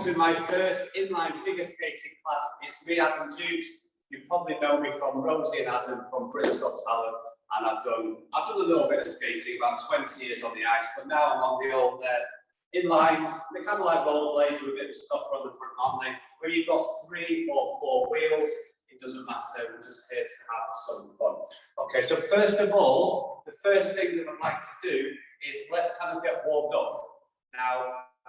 to my first inline figure skating class. It's me, Adam Jukes. You probably know me from Rosie and Adam from Britain's Got Talent, and I've done a little bit of skating, about 20 years on the ice, but now I'm on the old inlines. They're kind of like rollerblades with a bit of stopper on the front, aren't they? Where you've got 3 or 4 wheels, it doesn't matter. We're just here to have some fun. Okay, so first of all, the first thing that I'd like to do is let's kind of get warmed up. Now,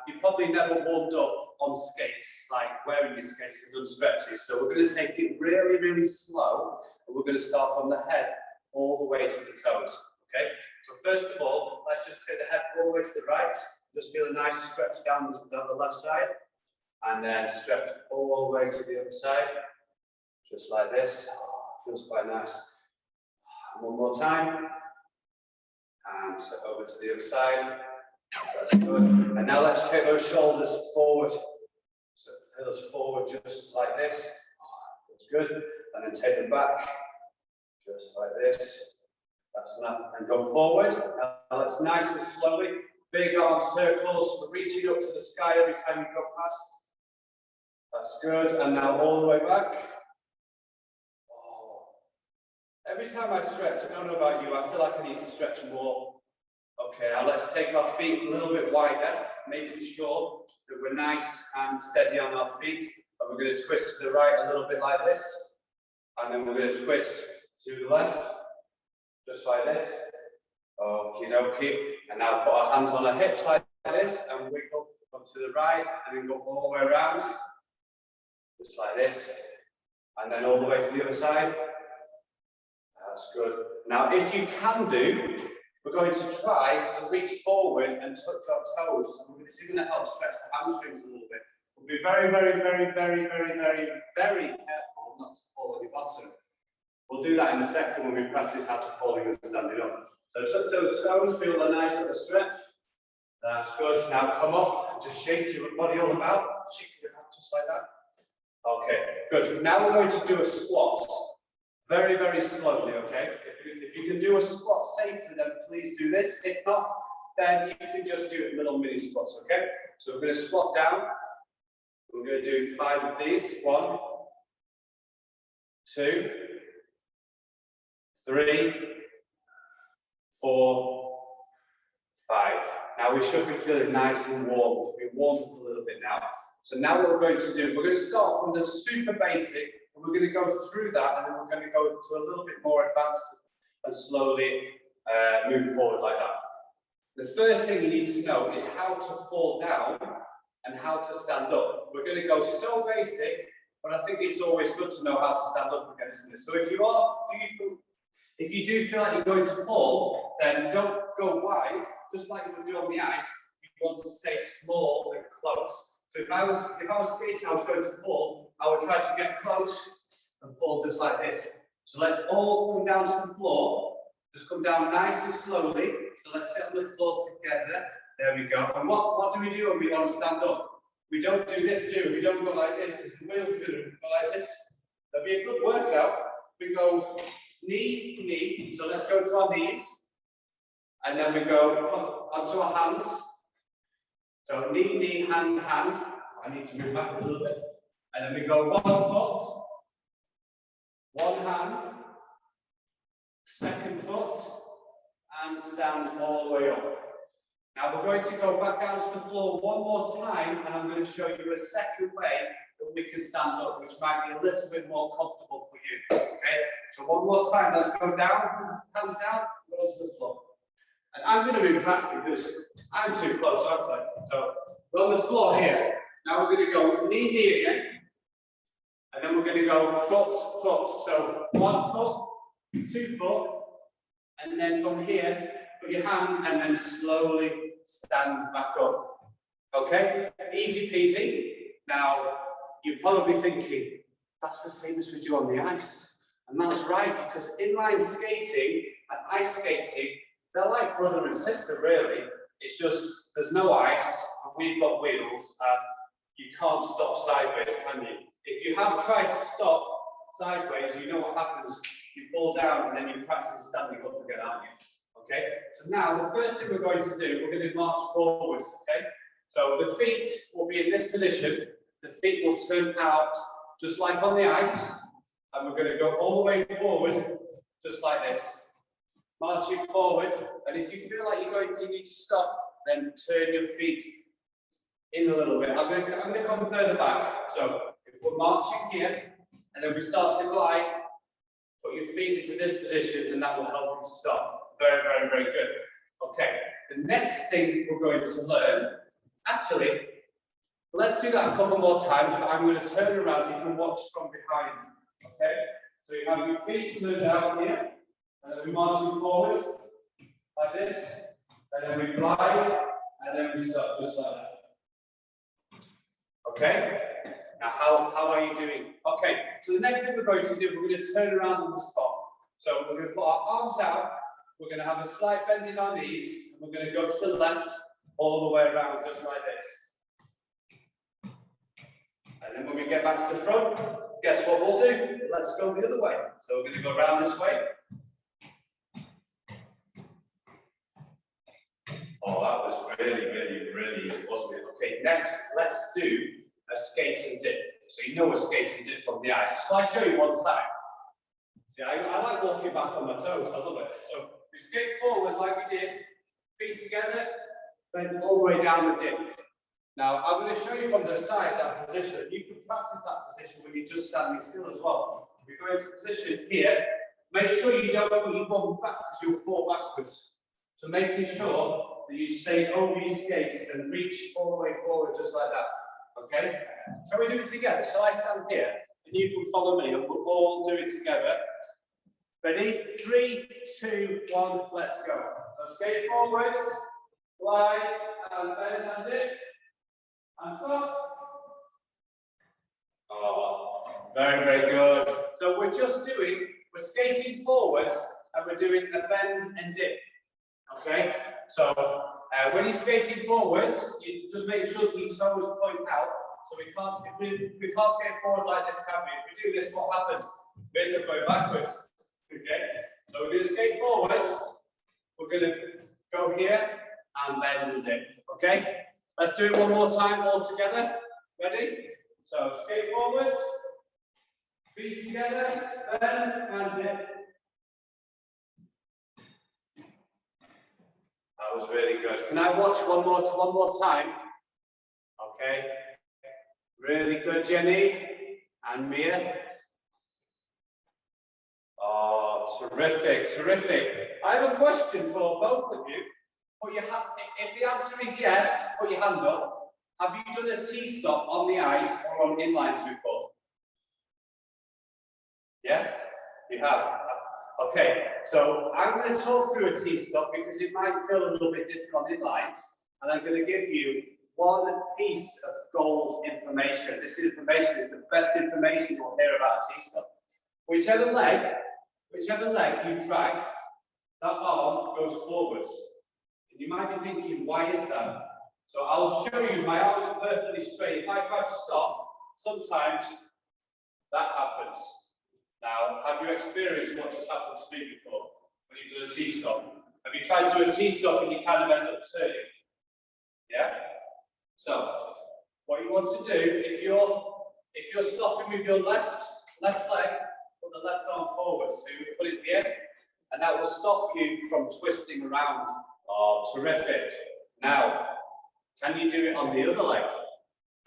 you probably never warmed up on skates, like wearing your skates and done stretches. So we're going to take it really, really slow, and we're going to start from the head all the way to the toes. Okay. So first of all, let's just take the head all the way to the right. Just feel a nice stretch down the left side, and then stretch all the way to the other side, just like this. Feels quite nice. One more time, and over to the other side. That's good. And now let's take those shoulders forward. So those forward just like this. That's good. And then take them back just like this. That's enough. And go forward. Now let's nice and slowly. Big arm circles. We're reaching up to the sky every time you go past. That's good. And now all the way back. Oh. Every time I stretch, I don't know about you, I feel like I need to stretch more. Okay, now let's take our feet a little bit wider, making sure that we're nice and steady on our feet. And we're going to twist to the right a little bit like this. And then we're going to twist to the left, just like this. Okie dokie. And now put our hands on our hips like this and wiggle up to the right and then go all the way around, just like this. And then all the way to the other side. That's good. Now, if you can do, we're going to try to reach forward and touch our toes. And this is going to help stretch the hamstrings a little bit. We'll be very, very, very, very, very, very, very careful not to fall on your bottom. We'll do that in a second when we practice how to falling and standing up. So touch those toes, feel a nice little stretch. That's good. Now come up and just shake your body all about. Shake your head just like that. Okay, good. Now we're going to do a squat. Very, very slowly, okay? If you can do a squat safely, then please do this. If not, then you can just do little mini squats, okay? So we're going to squat down. We're going to do 5 of these. 1, 2, 3, 4, 5. Now we should be feeling nice and warm. We've warmed up a little bit now. So now what we're going to do, we're going to start from the super basic, and we're going to go through that, and then we're going to go to a little bit more advanced and slowly move forward like that. The first thing you need to know is how to fall down and how to stand up. We're going to go so basic, but I think it's always good to know how to stand up again, isn't it? So if you do feel like you're going to fall, then don't go wide, just like you would do on the ice. You want to stay small and close. So if I was skating, I was going to fall, I would try to get close and fall just like this. So let's all come down to the floor. Just come down nice and slowly. So let's sit on the floor together. There we go. And what do we do when we want to stand up? We don't do this, do we? We don't go like this because the wheels are going to go like this. That'll be a good workout. We go knee, knee. So let's go to our knees. And then we go onto our hands. So knee, knee, hand, hand. I need to move back a little bit. And then we go 1 foot, 1 hand, 2nd foot, and stand all the way up. Now we're going to go back down to the floor 1 more time, and I'm going to show you a second way that we can stand up, which might be a little bit more comfortable for you. Okay? So 1 more time, let's go down, hands down, go to the floor. And I'm going to move back because I'm too close, aren't I? So we're on the floor here. Now we're going to go knee, knee again. And then we're going to go foot, foot. So 1 foot, 2 foot. And then from here, put your hand and then slowly stand back up. Okay? Easy peasy. Now, you're probably thinking, that's the same as we do on the ice. And that's right, because inline skating and ice skating, they're like brother and sister, really. It's just, there's no ice, and we've got wheels, and you can't stop sideways, can you? If you have tried to stop sideways, you know what happens. You fall down, and then you practice standing up again, aren't you? Okay? So now, the first thing we're going to do, we're going to march forwards, okay? So the feet will be in this position. The feet will turn out just like on the ice. And we're going to go all the way forward, just like this. Marching forward. And if you feel like you need to stop, then turn your feet in a little bit. I'm going to come further back. So if we're marching here, and then we start to glide, put your feet into this position, and that will help you to stop. Very, very, very good. Okay, the next thing we're going to learn, actually, let's do that a couple more times, but I'm going to turn around. You can watch from behind. Okay, so you have your feet turned out here, and then we're marching forward, like this, and then we glide, and then we stop, just like that. Okay? Now, how are you doing? Okay, so the next thing we're going to do, we're going to turn around on the spot. So we're going to put our arms out, we're going to have a slight bend in our knees, and we're going to go to the left, all the way around, just like this. And then when we get back to the front, guess what we'll do? Let's go the other way. So we're going to go around this way. Oh, that was really, really, really easy, wasn't it? Okay, next, let's do a skating dip. So you know a skating dip from the ice. So I'll show you one time. See, I like walking back on my toes. I love it. So we skate forwards like we did, feet together, then all the way down the dip. Now, I'm going to show you from the side that position. You can practice that position when you're just standing still as well. We go into position here. Make sure you don't put your bum back because you'll fall backwards. So making sure that you stay over your skates and reach all the way forward just like that. Okay? So we do it together. Shall I stand here? And you can follow me and we'll all do it together. Ready? 3, 2, 1, let's go. So skate forwards, glide, and bend and dip. And stop. Oh, very, very good. So we're skating forwards and we're doing a bend and dip. Okay? So when you're skating forwards, you just make sure that your toes point out. So we can't skate forward like this, can we? If we do this, what happens? We end up going backwards. Okay? So we're going to skate forwards. We're going to go here and bend and dip. Okay? Let's do it one more time all together. Ready? So skate forwards, feet together, bend and dip. That was really good. Can I watch one more time? Okay. Really good, Jenny and Mia. Oh, terrific, terrific. I have a question for both of you. If the answer is yes, put your hand up. Have you done a T-stop on the ice or on inlines before? Yes, you have. Okay, so I'm going to talk through a T-stop because it might feel a little bit different on inlines, and I'm going to give you one piece of gold information. This information is the best information you'll hear about a T-stop. Whichever leg you drag, that arm goes forwards. And you might be thinking, why is that? So I'll show you, my arms are perfectly straight. If I try to stop, sometimes that happens. Now, have you experienced what just happened to me before when you've done a T-stop? Have you tried to do a T-stop and you kind of end up turning? Yeah? So, what you want to do, if you're stopping with your left leg, put the left arm forward. So you put it here, and that will stop you from twisting around. Oh, terrific. Now, can you do it on the other leg?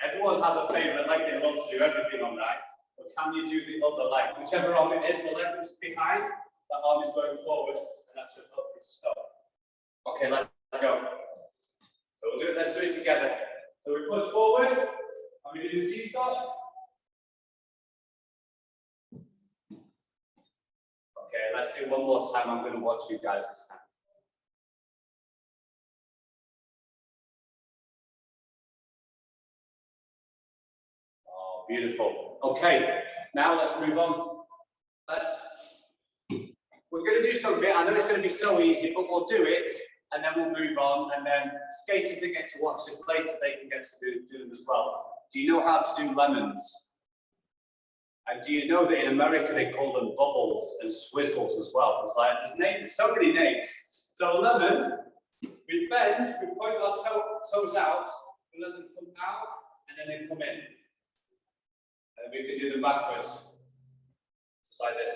Everyone has a favourite leg they love to do everything on, right? But can you do the other leg? Whichever arm it is, the leg that's behind, that arm is going forward, and that should help you to stop. Okay, let's go. So we'll do it, let's do it together. So we push forward, and we do the T-stop. Okay, let's do one more time. I'm going to watch you guys this time. Oh, beautiful. Okay, now let's move on. We're going to do something. I know it's going to be so easy, but we'll do it, and then we'll move on. And then skaters that get to watch this later, they can get to do them as well. Do you know how to do lemons? And do you know that in America they call them bubbles and swizzles as well? It's like there's so many names. So lemon, we bend, we point our toes out, We let them come out and then they come in. And we can do them backwards. Just like this.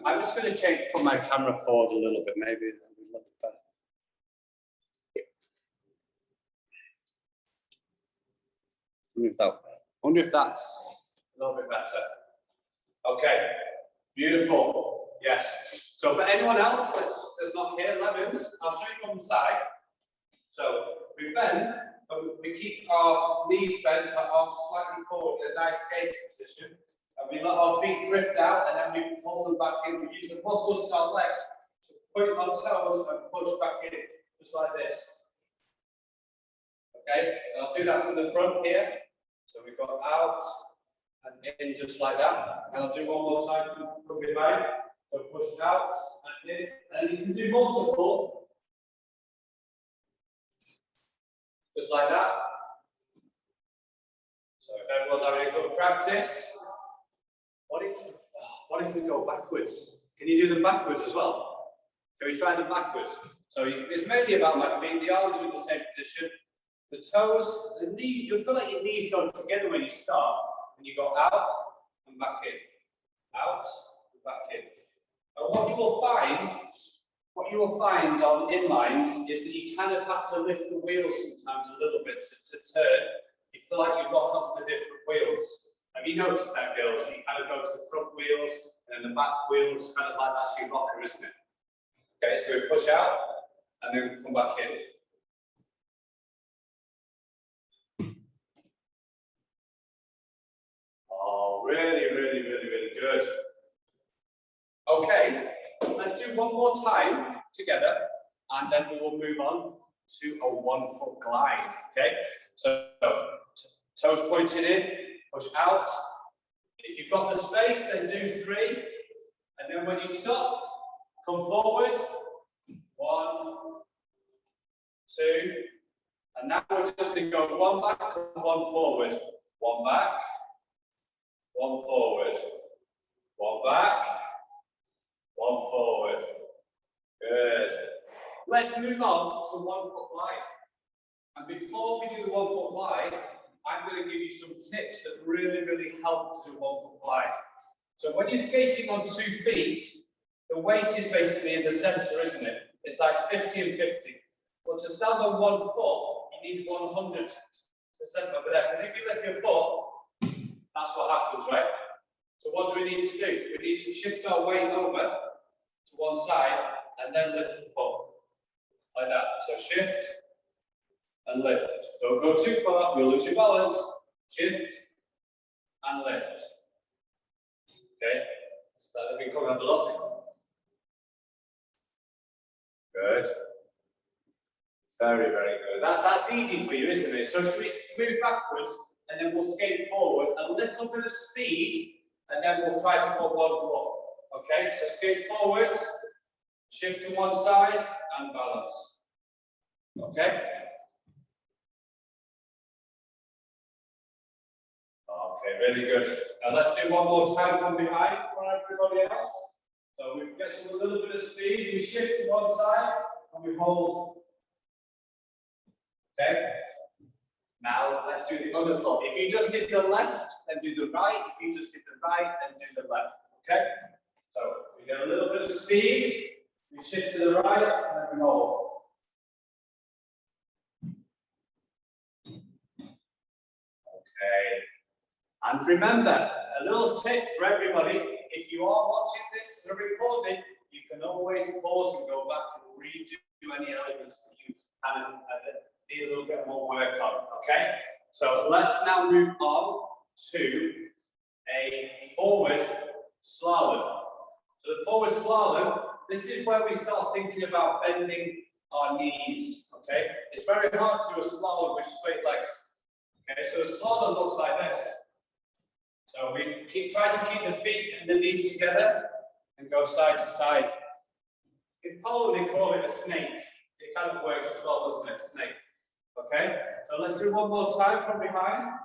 I'm just going to put my camera forward a little bit, maybe it'll be a little bit better. I wonder if that's a little bit better. Okay, beautiful. Yes. So for anyone else that's not here, lemons, I'll show you from the side. So we bend, but we keep our knees bent, our arms slightly forward in a nice skating position. And we let our feet drift out and then we pull them back in. We use the muscles in our legs to point our toes and push back in, just like this. Okay, and I'll do that from the front here. So we go out and in just like that. And I'll do one more time from behind. So push out and in. And you can do multiple. Just like that. So if everyone's having a good practice. What if we go backwards? Can you do them backwards as well? Can we try them backwards? So it's mainly about my feet. The arms are in the same position. The toes, the knees, you'll feel like your knees go together when you start. When you go out and back in. Out and back in. And what you will find on inlines is that you kind of have to lift the wheels sometimes a little bit to turn. You feel like you rock onto the different wheels. Have you noticed that, girls? You kind of go to the front wheels and then the back wheels, kind of like that's your rocker, isn't it? Okay, so we push out and then come back in. Oh, really, really, really, really good. Okay, let's do one more time together and then we will move on to a 1 foot glide. Okay, so toes pointing in. Push out. If you've got the space, then do 3. And then when you stop, come forward. 1, 2. And now we're just going to go 1 back and 1 forward. 1 back, 1 forward. 1 back, 1 forward. Good. Let's move on to 1 foot glide. And before we do the 1 foot glide, I'm going to give you some tips that really, really help to 1 foot glide. So when you're skating on 2 feet, the weight is basically in the center, isn't it? It's like 50 and 50. But to stand on 1 foot, you need 100% over there. Because if you lift your foot, that's what happens, right? So what do we need to do? We need to shift our weight over to one side and then lift the foot. Like that. So shift and lift. Don't go too far, you'll lose your balance. Shift and lift. Okay, so let me come and have a look. Good. Very, very good. That's easy for you, isn't it? So should we move backwards and then we'll skate forward a little bit of speed and then we'll try to put 1 foot. Okay, so skate forwards, shift to one side and balance. Okay? Okay, really good. Now let's do one more time from behind for everybody else. So we get a little bit of speed, we shift to one side and we hold. Okay? Now let's do the other foot. If you just did the left, then do the right. If you just did the right, then do the left. Okay? So we get a little bit of speed, we shift to the right and then we hold. Okay. And remember, a little tip for everybody, if you are watching this as a recording, you can always pause and go back and redo any elements that you kind of need a little bit more work on, okay? So let's now move on to a forward slalom. So the forward slalom, this is where we start thinking about bending our knees, okay? It's very hard to do a slalom with straight legs. Okay, so a slalom looks like this. So we try to keep the feet and the knees together and go side to side. In Poland, they call it a snake. It kind of works as well, doesn't it? Snake. Okay, so let's do one more time from behind.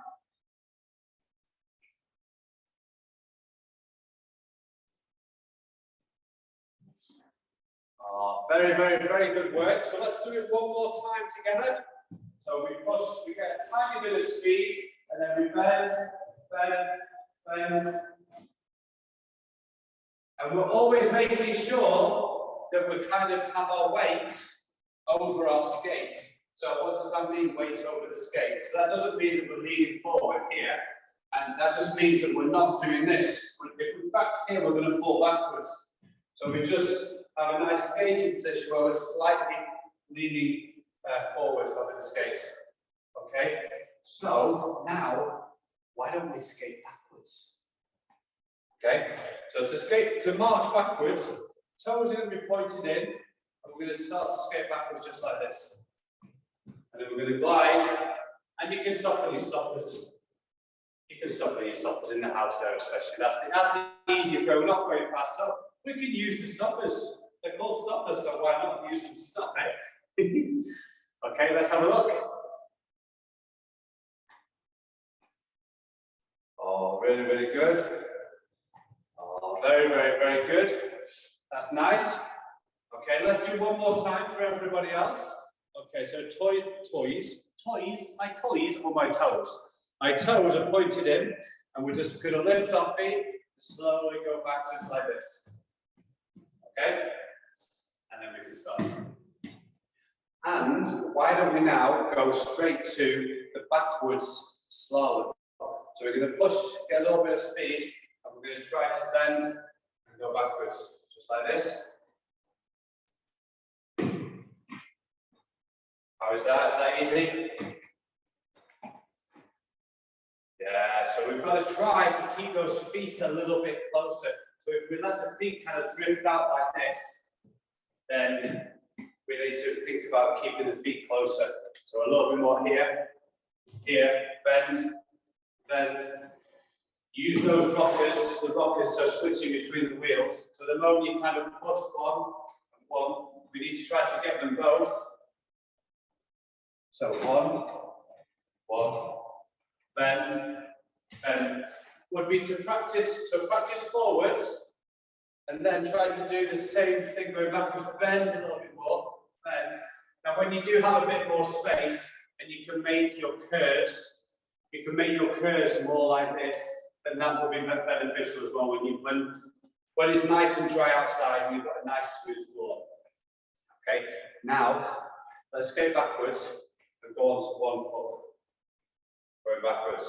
Oh, very, very, very good work. So let's do it one more time together. So we push, we get a tiny bit of speed, and then we bend, bend, bend. And we're always making sure that we kind of have our weight over our skate. So what does that mean, weight over the skate? So that doesn't mean that we're leaning forward here, and that just means that we're not doing this. If we're back here, we're going to fall backwards. So we just have a nice skating position where we're slightly leaning forward over the skates. Okay, so now, why don't we skate backwards? Okay, so to march backwards, toes are going to be pointed in, and we're going to start to skate backwards just like this. And then we're going to glide, and you can stop when you stop us. You can stop when you stop us in the house there, especially. That's the easiest way. We're not going fast, so we can use the stoppers. They're called stoppers, so why not use them to stop it? Okay, let's have a look. Oh, really, really good. Oh, very, very, very good. That's nice. Okay, let's do one more time for everybody else. Okay, so my toys or my toes? My toes are pointed in, and we're just going to lift our feet and slowly go back just like this. Okay? And then we can stop. And why don't we now go straight to the backwards slalom? So we're going to push, get a little bit of speed, and we're going to try to bend and go backwards, just like this. How is that? Is that easy? Yeah, so we've got to try to keep those feet a little bit closer. So if we let the feet kind of drift out like this, then we need to think about keeping the feet closer. So a little bit more here, bend, bend. Use those rockers, so switching between the wheels. So the moment you kind of push one and one, we need to try to get them both. So one, bend, bend. Would be to practice forwards, and then try to do the same thing going backwards, bend a little bit more, bend. Now when you do have a bit more space, and you can make your curves more like this, then that will be beneficial as well when it's nice and dry outside and you've got a nice smooth floor. Okay, now let's skate backwards and go on to one foot. Going backwards.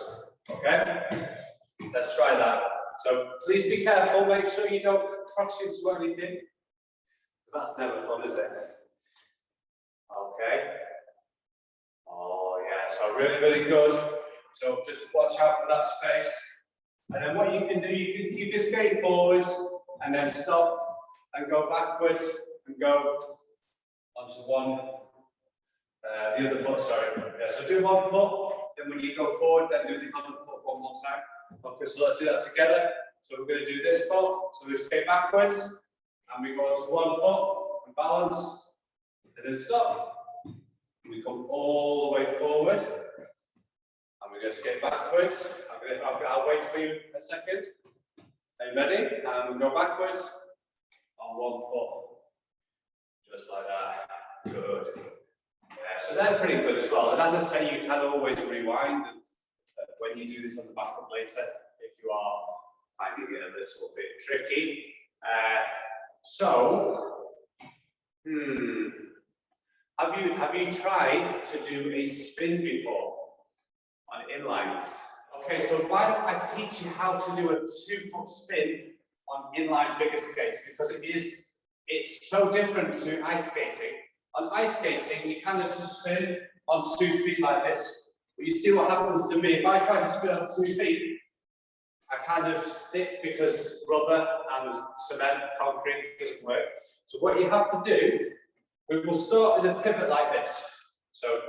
Okay? Let's try that. So please be careful, make sure you don't crash into anything. Because that's never fun, is it? Okay. Oh yeah, so really, really good. So just watch out for that space. And then what you can do, you can skate forwards and then stop and go backwards and go onto the other foot, sorry. Yeah, so do one foot, then when you go forward, then do the other foot one more time. Okay, so let's do that together. So we're going to do this foot, so we skate backwards, and we go onto one foot and balance, and then stop. We come all the way forward, and we're going to skate backwards. I'll wait for you a second. Are you ready? And we go backwards on one foot, just like that. Good. Yeah, so they're pretty good as well. And as I say, you can always rewind when you do this on the backup later if you are finding it a little bit tricky. Have you tried to do a spin before on inlines? Okay, so why don't I teach you how to do a 2-foot spin on inline figure skates, because it's so different to ice skating. On ice skating, you kind of just spin on 2 feet like this. But you see what happens to me. If I try to spin on 2 feet, I kind of stick because rubber and cement, concrete doesn't work. So what you have to do, we will start in a pivot like this. So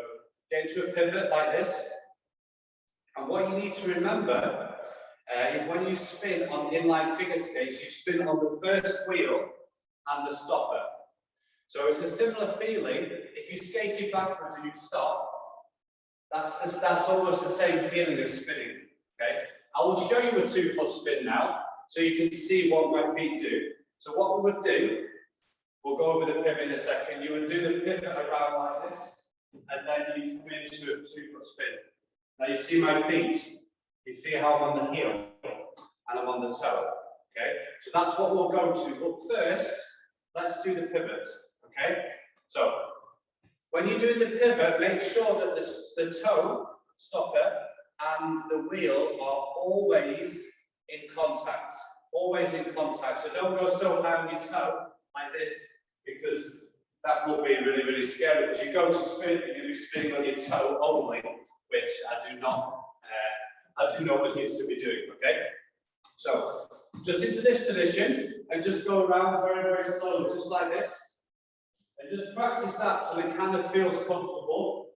get into a pivot like this. And what you need to remember is when you spin on inline figure skates, you spin on the first wheel and the stopper. So it's a similar feeling. If you skated backwards and you stop, that's almost the same feeling as spinning. Okay, I will show you a 2-foot spin now, so you can see what my feet do. So what we would do, We'll go over the pivot in a second. You will do the pivot around like this, and then you come into a 2-foot spin. Now you see my feet. You see how I'm on the heel and I'm on the toe. Okay, so that's what we'll go to. But first, let's do the pivot. Okay, so when you're doing the pivot, make sure that the toe stopper and the wheel are always in contact. Always in contact. So don't go so high on your toe like this, because that will be really, really scary. Because you go to spin and you'll be spinning on your toe only, which I do not want you to be doing. Okay. So just into this position and just go around very, very slowly, just like this. And just practice that till it kind of feels comfortable.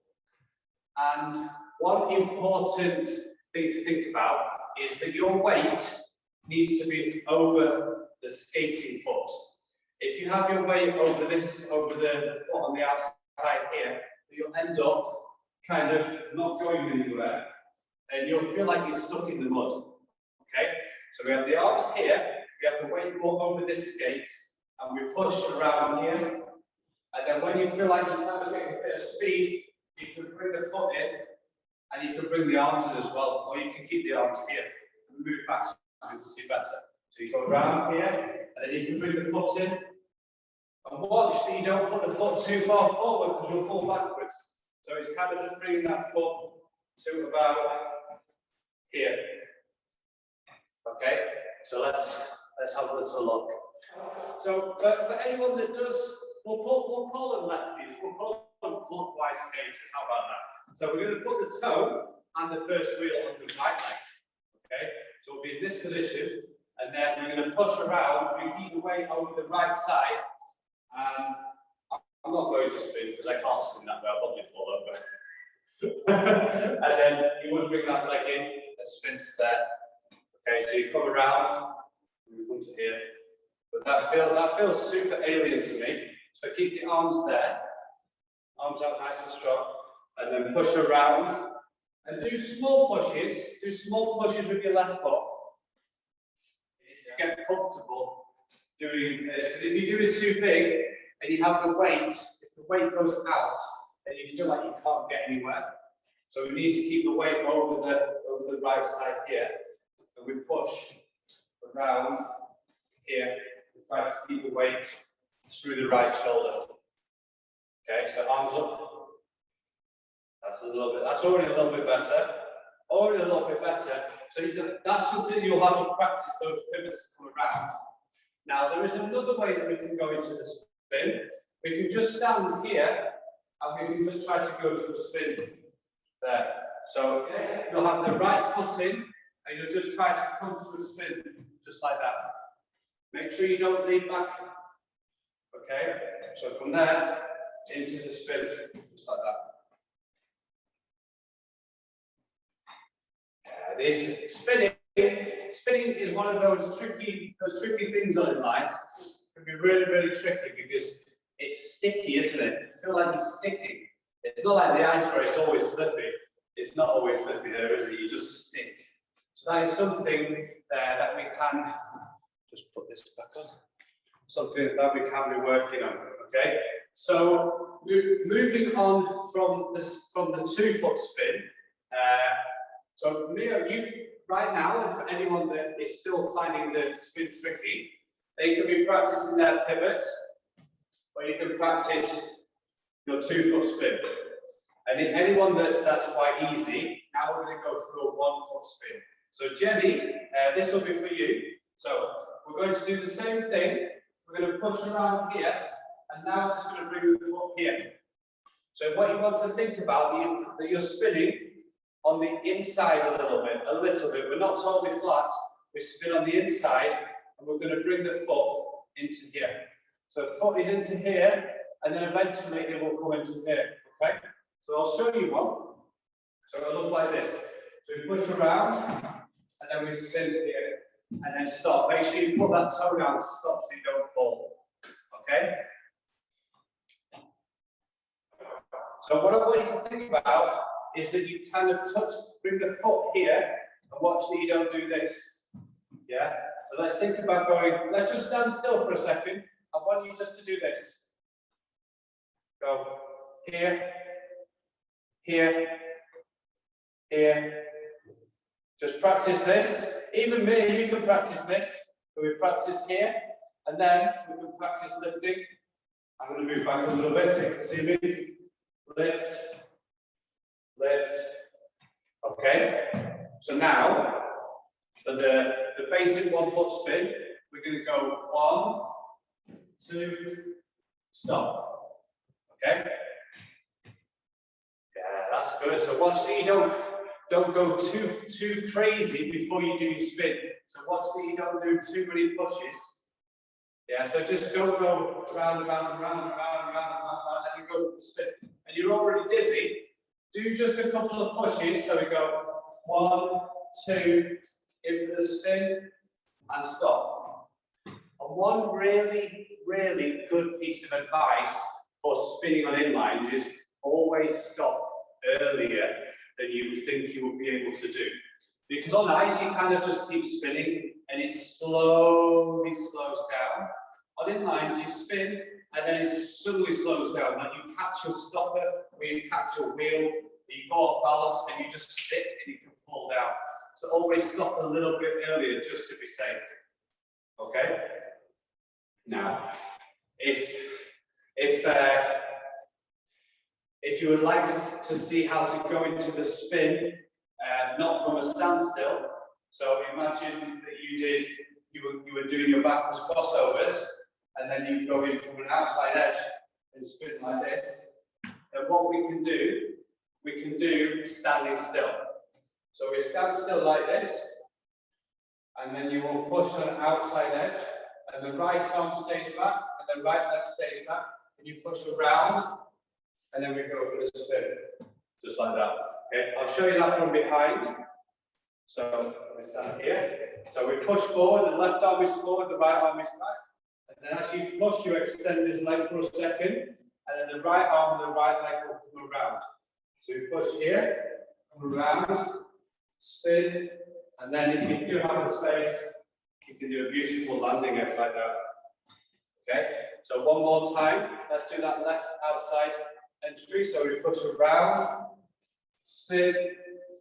And one important thing to think about is that your weight needs to be over the skating foot. If you have your weight over the foot on the outside here, you'll end up kind of not going anywhere, and you'll feel like you're stuck in the mud. Okay? So we have the arms here, we have the weight more over this skate, and we push around here. And then when you feel like you're kind of getting a bit of speed, you can bring the foot in, and you can bring the arms in as well, or you can keep the arms here and move back so you can see better. So you go around here, and then you can bring the foot in, and watch that you don't put the foot too far forward because you'll fall backwards. So it's kind of just bringing that foot to about here. Okay, so let's have a little look. So for anyone that does, we'll call them lefties, we'll call them clockwise skaters. How about that? So we're going to put the toe and the first wheel on the right leg. Okay, so we'll be in this position, and then we're going to push around. We keep the weight over the right side. I'm not going to spin because I can't spin that way. I'll probably fall over. And then you would bring that leg in and spin to there. Okay, so you come around, and we come to here. But that feels super alien to me. So keep the arms there, arms out nice and strong, and then push around. And do small pushes. Do small pushes with your left foot. It's to get comfortable doing this. And if you do it too big and you have the weight, if the weight goes out, then you feel like you can't get anywhere. So we need to keep the weight over the right side here. And we push around here and try to keep the weight through the right shoulder. Okay, so arms up. That's already a little bit better. Already a little bit better. So that's something you'll have to practice, those pivots to come around. Now, there is another way that we can go into the spin. We can just stand here and we can just try to go to a spin there. So you'll have the right foot in and you'll just try to come to a spin just like that. Make sure you don't lean back. Okay? So from there into the spin, just like that. This spinning is one of those tricky things on Inline. It can be really, really tricky because it's sticky, isn't it? You feel like you're sticking. It's not like the ice where it's always slippy. It's not always slippy there, is it? You just stick. So that is something that we can just put this back on. Something that we can be working on. Okay. So moving on from the 2-foot spin. So Mia, you right now, and for anyone that is still finding the spin tricky, they can be practicing their pivot, or you can practice your 2-foot spin. And if anyone that's quite easy, now we're going to go through a 1-foot spin. So Jenny, this will be for you. So we're going to do the same thing. We're going to push around here, and now I'm just going to bring the foot here. So what you want to think about, that you're spinning on the inside a little bit. We're not totally flat. We spin on the inside, and we're going to bring the foot into here. So the foot is into here, and then eventually it will come into here. Okay? So I'll show you one. So it'll look like this. So we push around, and then we spin here, and then stop. Make sure you put that toe down to stop so you don't fall. Okay? So what I want you to think about is that you kind of bring the foot here, and watch that you don't do this. Yeah? So let's think about let's just stand still for a second, I want you just to do this. Go here, here, here. Just practice this. Even me, you can practice this. So we practice here, and then we can practice lifting. I'm going to move back a little bit so you can see me. Lift, lift. Okay. So now, for the basic 1 foot spin, we're going to go 1, 2, stop. Okay. Yeah, that's good. So watch that you don't go too crazy before you do your spin. So watch that you don't do too many pushes. Yeah, so just don't go round and round and round and round and round and round, and you go spin. And you're already dizzy. Do just a couple of pushes. So we go 1, 2, in for the spin, and stop. And one really, really good piece of advice for spinning on inlines is always stop earlier than you think you will be able to do. Because on ice, you kind of just keep spinning and it slowly slows down. On inlines, you spin and then it suddenly slows down. Like you catch your stopper, or you catch your wheel, you go off balance and you just stick and you can fall down. So always stop a little bit earlier just to be safe. Okay? Now, if you would like to see how to go into the spin, not from a standstill, so imagine that you were doing your backwards crossovers, and then you go in from an outside edge and spin like this. And what we can do standing still. So we stand still like this, and then you will push on an outside edge, and the right arm stays back, and the right leg stays back, and you push around, and then we go for the spin, just like that. Okay, I'll show you that from behind. So we stand here. So we push forward, the left arm is forward, the right arm is back. And then as you push, you extend this leg for a second, and then the right arm and the right leg will come around. So you push here, come around, spin, and then if you do have the space, you can do a beautiful landing edge like that. Okay, so one more time. Let's do that left outside entry. So we push around, spin,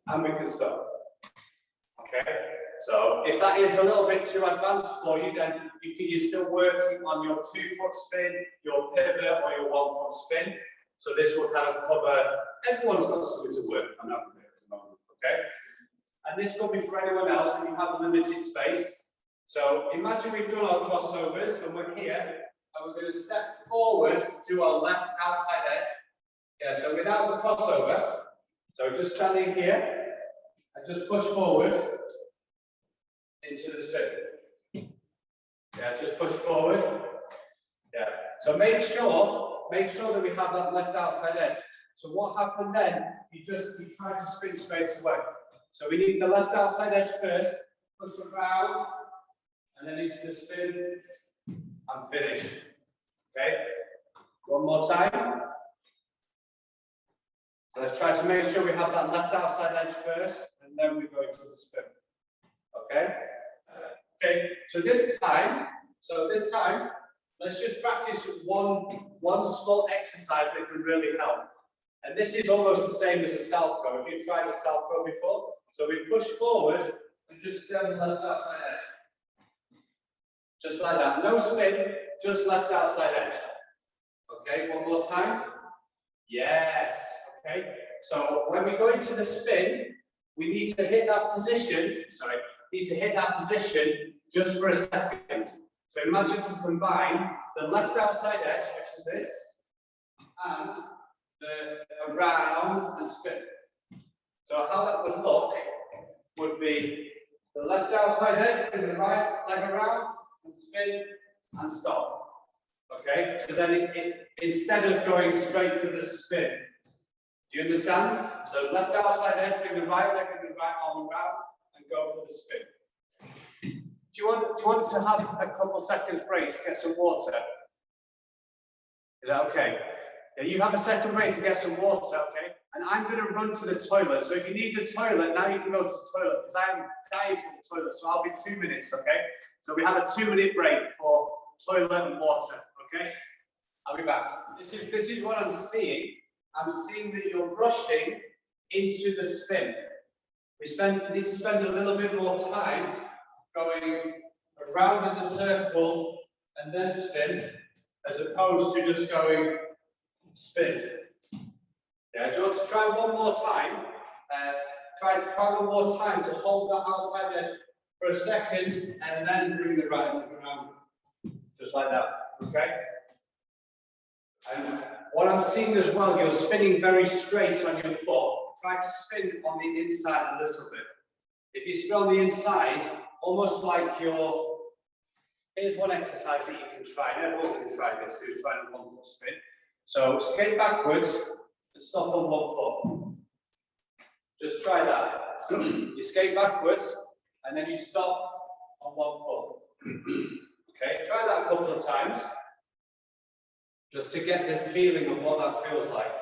and we can stop. Okay, so if that is a little bit too advanced for you, then you're still working on your 2 foot spin, your pivot, or your 1 foot spin. So this will kind of cover, everyone's got something to work on at the moment, okay? And this could be for anyone else if you have limited space. So imagine we've done our crossovers and we're here, and we're going to step forward to our left outside edge. Yeah, so without the crossover, so just standing here, and just push forward into the spin. Yeah, just push forward. Yeah. So make sure that we have that left outside edge. So what happened then? You try to spin straight away. So we need the left outside edge first, push around, and then into the spin, and finish. Okay? One more time. So let's try to make sure we have that left outside edge first, and then we go into the spin. Okay? Okay, so this time, let's just practice one small exercise that can really help. And this is almost the same as a Salco. If you've tried a Salco before, so we push forward and just stay on the left outside edge. Just like that. No spin, just left outside edge. Okay, one more time. Yes. Okay, so when we go into the spin, we need to hit that position, just for a second. So imagine to combine the left outside edge, which is this, and the around and spin. So how that would look would be the left outside edge with the right leg around and spin and stop. Okay, so then instead of going straight for the spin, do you understand? So left outside edge, bring the right leg and the right arm around and go for the spin. Do you want to have a couple seconds break to get some water? Is that okay? Yeah, you have a second break to get some water, okay? And I'm going to run to the toilet. So if you need the toilet, now you can go to the toilet because I am dying for the toilet. So I'll be 2 minutes, okay? So we have a 2-minute break for toilet and water. Okay, I'll be back. This is what I'm seeing. I'm seeing that you're brushing into the spin. We need to spend a little bit more time going around in the circle and then spin, as opposed to just going spin. Yeah, do you want to try one more time? Try one more time to hold that outside edge for a second and then bring the right leg around, just like that, okay? And what I'm seeing as well, you're spinning very straight on your foot. Try to spin on the inside a little bit. If you spin on the inside, almost like you're, here's one exercise that you can try, and everyone can try this who's trying a 1 foot spin. So skate backwards and stop on 1 foot. Just try that. You skate backwards and then you stop on 1 foot. Okay, try that a couple of times just to get the feeling of what that feels like.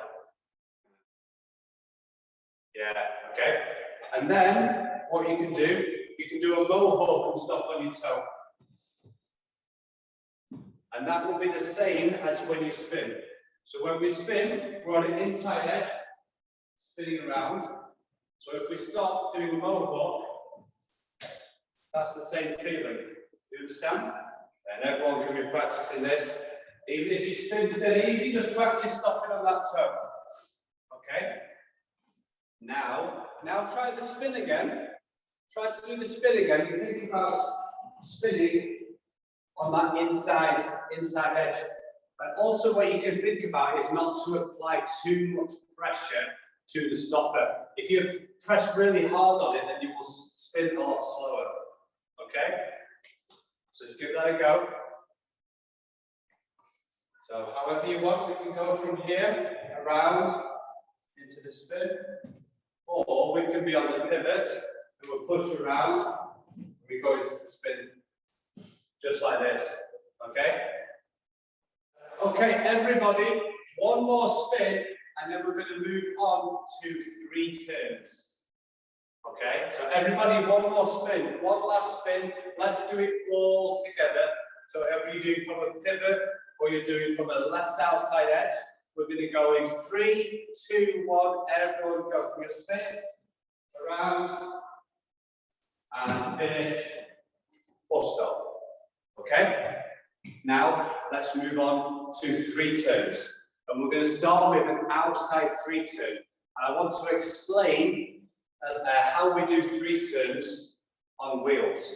Yeah, okay. And then what you can do a mohawk and stop on your toe. And that will be the same as when you spin. So when we spin, we're on an inside edge, spinning around. So if we stop doing a mohawk, that's the same feeling. You understand? And everyone can be practicing this. Even if you spin dead easy, just practice stopping on that toe. Okay? Now try the spin again. Try to do the spin again. You think about spinning on that inside edge. But also what you can think about is not to apply too much pressure to the stopper. If you press really hard on it, then you will spin a lot slower. Okay? So just give that a go. So however you want, we can go from here around into the spin, or we can be on the pivot and we'll push around and we go into the spin, just like this. Okay? Okay, everybody, one more spin, and then we're going to move on to 3 turns. Okay, so everybody, one more spin, one last spin. Let's do it all together. So whether you're doing from a pivot or you're doing from a left outside edge, we're going to go in 3, 2, 1. Everyone go for your spin, around, and finish, or stop. Okay? Now, let's move on to 3 turns. And we're going to start with an outside 3 turn. And I want to explain how we do 3 turns on wheels.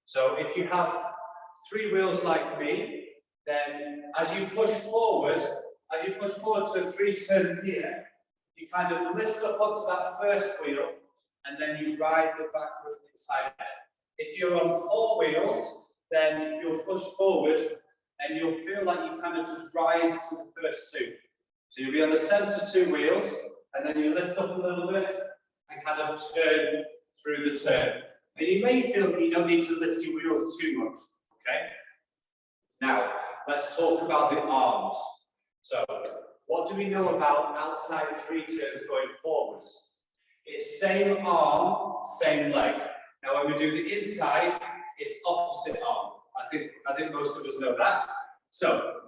So if you have 3 wheels like me, then as you push forward to a 3 turn here, you kind of lift up onto that first wheel and then you ride the backward inside edge. If you're on 4 wheels, then you'll push forward and you'll feel like you kind of just rise to the first 2. So you'll be on the center 2 wheels and then you lift up a little bit and kind of turn through the turn. And you may feel that you don't need to lift your wheels too much, okay? Now, let's talk about the arms. So, what do we know about outside 3 turns going forwards? It's same arm, same leg. Now, when we do the inside, it's opposite arm. I think most of us know that. So,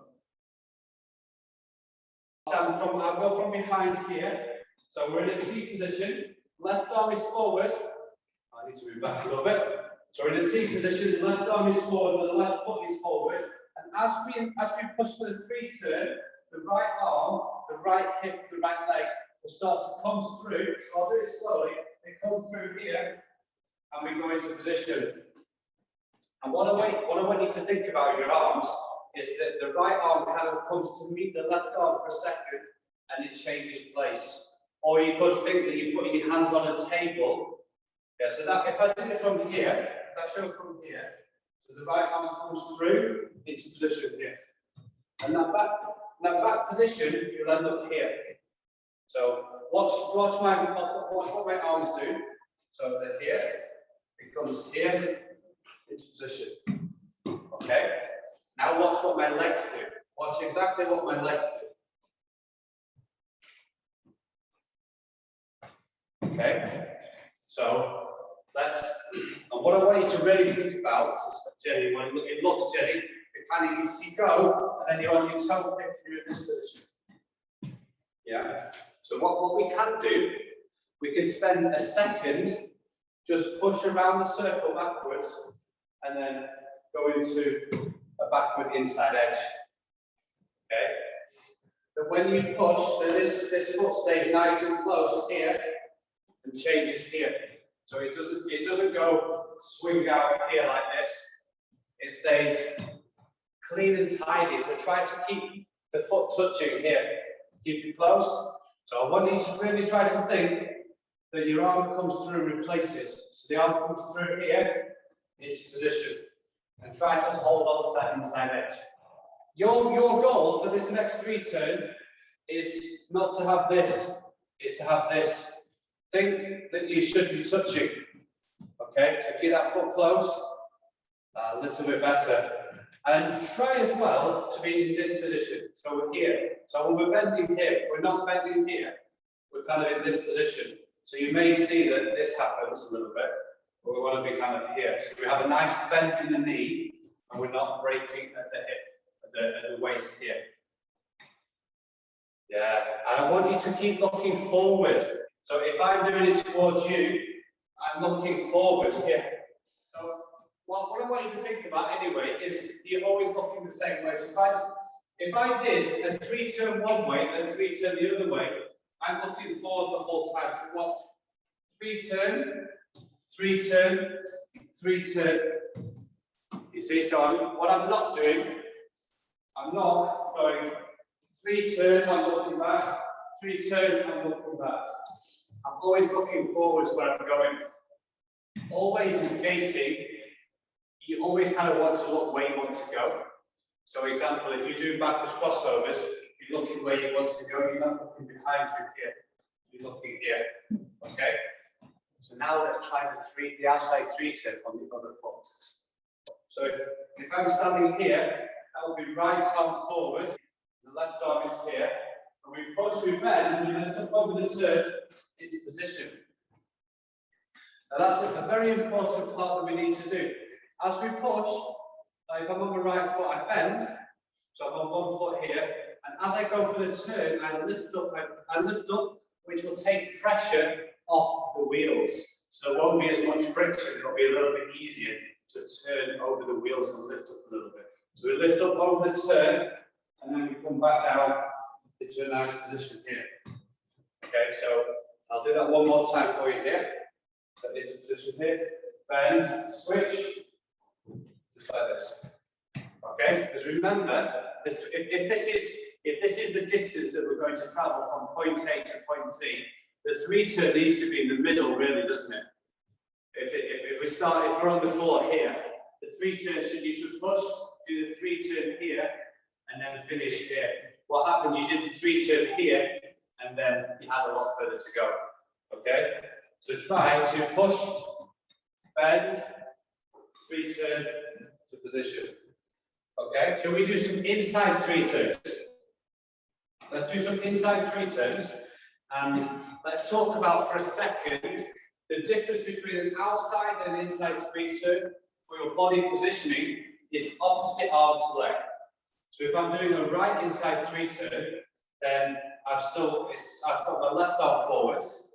I'll go from behind here. So we're in a T position. Left arm is forward. I need to move back a little bit. So we're in a T position. The left arm is forward. The left foot is forward. And as we push for the 3 turn, the right arm, the right hip, the right leg will start to come through. So I'll do it slowly. They come through here, and we go into position. And what I want you to think about your arms is that the right arm kind of comes to meet the left arm for a second, and it changes place. Or you could think that you're putting your hands on a table. Yeah, so that if I did it from here, that show from here. So the right arm comes through into position here. And that back position, you'll end up here. So watch what my arms do. So they're here, it comes here into position. Okay? Now watch what my legs do. Watch exactly what my legs do. Okay, so and what I want you to really think about is, Jenny, when it looks, Jenny, kind of you see go, and then you're on your toe pick, you're in this position. Yeah. So what we can do, we can spend a second just push around the circle backwards, and then go into a backward inside edge. Okay. But when you push, so this foot stays nice and close here, and changes here. So it doesn't go swing out here like this. It stays clean and tidy. So try to keep the foot touching here. Keep it close. So I want you to really try to think that your arm comes through and replaces. So the arm comes through here into position, and try to hold on to that inside edge. Your goal for this next 3 turn is not to have this, it's to have this. Think that you should be touching. Okay, so keep that foot close, a little bit better. And try as well to be in this position. So we're here. So when we're bending here, we're not bending here. We're kind of in this position. So you may see that this happens a little bit, but we want to be kind of here. So we have a nice bend in the knee, and we're not breaking at the hip, at the waist here. Yeah, and I want you to keep looking forward. So if I'm doing it towards you, I'm looking forward here. So what I want you to think about anyway is you're always looking the same way. So if I did a 3 turn one way and 3 turn the other way, I'm looking forward the whole time. So watch, 3 turn, 3 turn, 3 turn. You see, so what I'm not doing, I'm not going 3 turn, I'm looking back, 3 turn, I'm looking back. I'm always looking forwards where I'm going. Always in skating, you always kind of want to look where you want to go. So example, if you do backwards crossovers, you're looking where you want to go, you're not looking behind you here, you're looking here, okay? So now let's try the outside 3 turn on the other foot. So if I'm standing here, that will be right arm forward, the left arm is here, and we push, we bend, and we lift up over the turn into position. Now that's a very important part that we need to do. As we push, if I'm on the right foot, I bend, so I'm on one foot here, and as I go for the turn, I lift up, which will take pressure off the wheels. So there won't be as much friction, it'll be a little bit easier to turn over the wheels and lift up a little bit. So we lift up over the turn, and then we come back down into a nice position here. Okay, so I'll do that one more time for you here. So into position here, bend, switch, just like this. Okay, because remember, if this is the distance that we're going to travel from point A to point B, the 3 turn needs to be in the middle, really, doesn't it? If we're on the floor here, the 3 turn you should push, do the 3 turn here, and then finish here. What happened? You did the 3 turn here, and then you had a lot further to go. Okay, so try to push, bend, 3 turn to position. Okay, shall we do some inside 3 turns? Let's do some inside 3 turns, and let's talk about for a second the difference between an outside and inside 3 turn for your body positioning is opposite arm to leg. So if I'm doing a right inside 3 turn, then I've got my left arm forwards,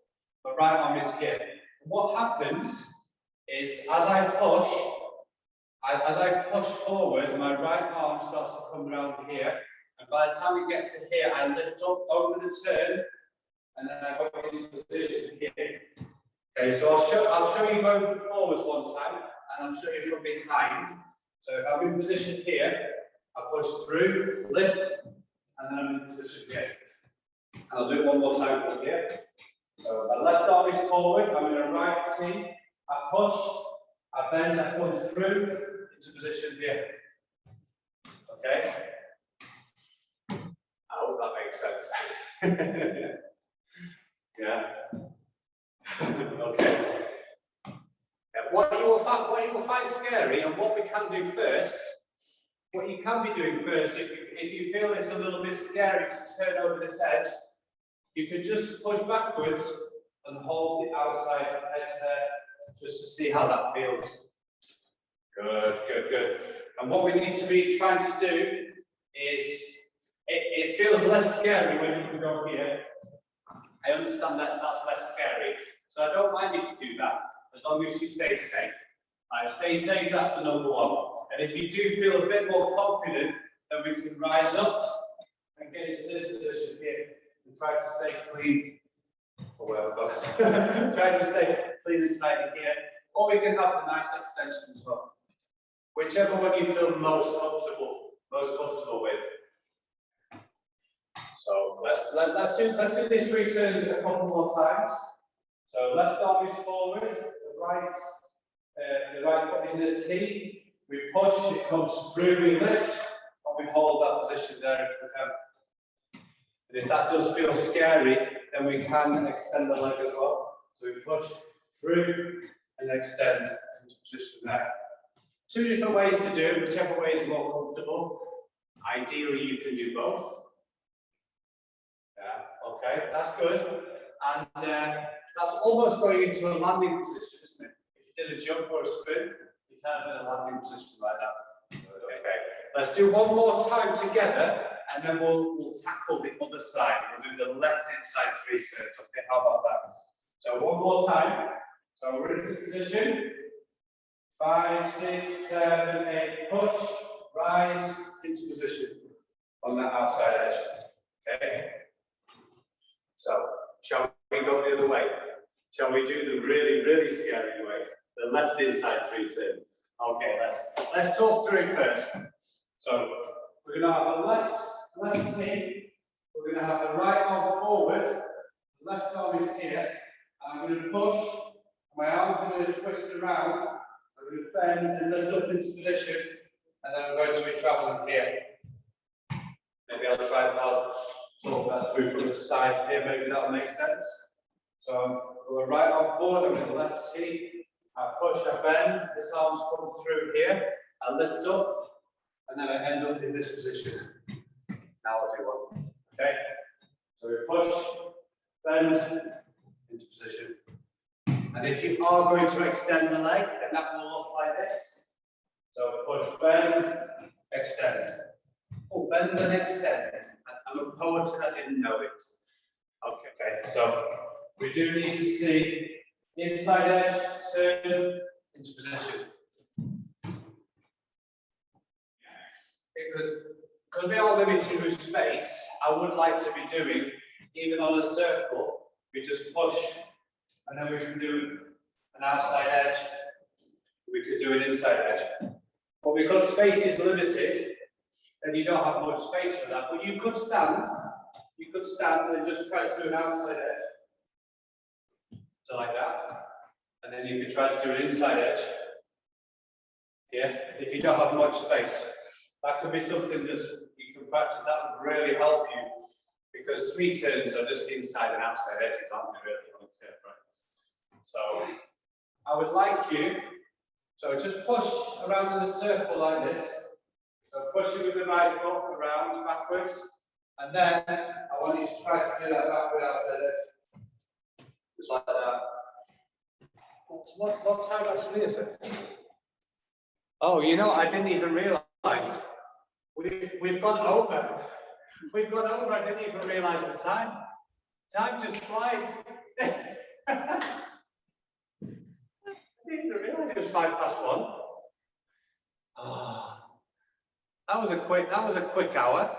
my right arm is here. What happens is as I push forward, my right arm starts to come around here, and by the time it gets to here, I lift up over the turn, and then I go into position here. Okay, so I'll show you going forwards one time, and I'll show you from behind. So if I'm in position here, I push through, lift, and then I'm in position here. And I'll do it one more time from here. So my left arm is forward, I'm in a right T, I push, I bend, I come through into position here. Okay? I hope that makes sense. Yeah. Okay. What you will find scary, and what we can do first, what you can be doing first, if you feel it's a little bit scary to turn over this edge, you could just push backwards and hold the outside edge there, just to see how that feels. Good, good, good. And what we need to be trying to do is, it feels less scary when you can go here. I understand that that's less scary, so I don't mind if you do that, as long as you stay safe. Stay safe, that's the number one. And if you do feel a bit more confident, then we can rise up and get into this position here and try to stay clean. Or wherever I've try to stay clean and tight here. Or we can have a nice extension as well. Whichever one you feel most comfortable with. So let's do these 3 turns a couple more times. So left arm is forward, the right foot is in a T. We push, it comes through, we lift, and we hold that position there if we can. And if that does feel scary, then we can extend the leg as well. So we push through and extend into position there. 2 different ways to do it, whichever way is more comfortable. Ideally, you can do both. Yeah, okay, that's good. And that's almost going into a landing position, isn't it? If you did a jump or a spin, you can have a landing position like that. Okay, let's do one more time together, and then we'll tackle the other side. We'll do the left-hand side 3 turns. Okay, how about that? So one more time. So we're into position. 5, 6, 7, 8. Push, rise into position on that outside edge. Okay. So shall we go the other way? Shall we do the really, really scary way? The left inside 3 turn. Okay, let's talk through it first. So we're going to have a left T. We're going to have the right arm forward. The left arm is here. And I'm going to push. My arms are going to twist around. I'm going to bend and lift up into position. And then I'm going to be traveling here. Maybe I'll talk that through from the side here. Maybe that'll make sense. So with the right arm forward, I'm going to left T. I push, I bend, this arm's come through here, I lift up, and then I end up in this position. Now I'll do one. Okay? So we push, bend, into position. And if you are going to extend the leg, then that will look like this. So push, bend, extend. Oh, bend and extend. I'm a poet, I didn't know it. Okay, so we do need to see inside edge, turn into position. Because we are limited with space, I would like to be doing, even on a circle, we just push, and then we can do an outside edge, we could do an inside edge. But because space is limited, then you don't have much space for that. But you could stand and just try to do an outside edge. So like that. And then you could try to do an inside edge. Yeah, if you don't have much space. That could be something that you can practice. That would really help you. Because 3 turns are just inside and outside edges, aren't they, really, on the curve, right? So I would like you, so just push around in a circle like this. So pushing with the right foot around, backwards. And then I want you to try to do that backward outside edge. Just like that. What time actually is it? Oh, you know, I didn't even realise. We've gone over. We've gone over, I didn't even realise the time. Time just flies. I didn't even realise it was 1:05. Oh, that was a quick hour.